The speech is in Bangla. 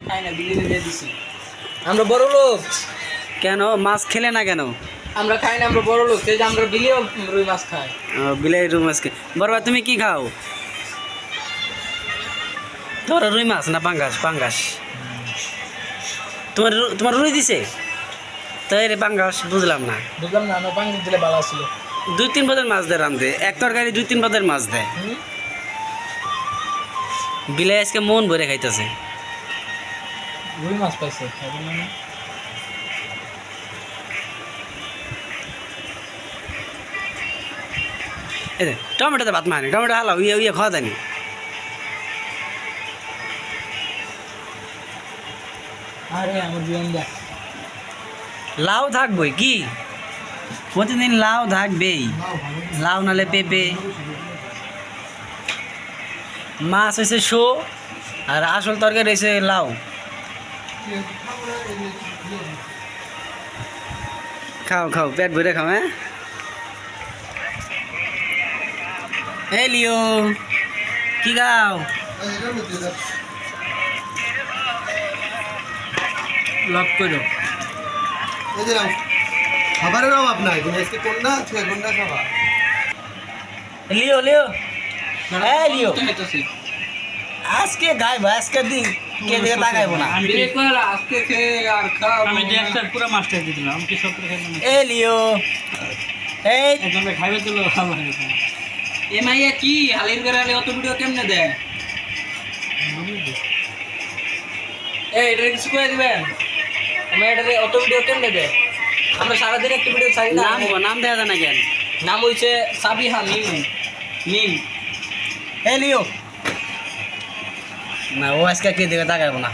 খাই না, বিলিয়ে দিয়ে দিছি। আমরা বড় লোক। কেন মাছ খেলে না কেন? আমরা খাই না, আমরা বড় লোক, সেই যে আমরা বিলিয়ে রুই মাছ খাই। বিলাই রুই মাছ বড়বা তুমি কি খাও? তোমার রুই মাছ না পাঙ্গাস? পাঙ্গাস তোমার তোমার রুই দিছে তাই রে? পাঙ্গাস বুঝলাম না। বুঝলাম না, আমার পাঙ্গি দিলে ভালো ছিল। 2-3 পদের মাছ দেয় রান্ধে, এক তরকারি 2-3 পদের মাছ দেয়। বিলাই আজকে মন ভরে খাইতেছে। রুই মাছ পাইছে, খাবেন না? এই যে টমেটোতে ভাত মারে, টমেটো হালাও, ইয়ে খাওয়া দেয়নি। আরে আমার জীবন দেখ, লাউ থাকবই কি প্রতিদিন? লাউ থাকবেই, লাউ নালে পেঁপে। মাছ হয়েছে শো, আর আসল তরকারি হয়েছে লাউ। খাও খাও, পেট ভরে খাও। হ্যাঁ এই লিও কি খাও? লক করো। খাবারের অভাব নাই, তুমি আজকে কোনটা খাবা? লিও লিও এই লিও আজকে গাইব, আজকে দিন কে দিকে তাকাইবো না। আজকে খেয়ে আর খাও। আমি দেড়টার পুরো মাছটা দিয়ে দিলাম, আমি কি সব করে খাইলাম? এ লিও এই একজন খাইবে দিল ভালো লাগে। এ মাইয়া কি হালির করে অত ভিডিও কেমনে দেয়? এটা কিছু করে দিবেন? আমি এটা অত ভিডিও কেমনে দেয়? আমরা সারাদিন একটা ভিডিও ছাড়ি না। নাম দেওয়া যায় না কেন? নাম হইছে সাবিহা মিম। মিম এ লিও না, ও আজকে কে দিকে তাকাইবো না।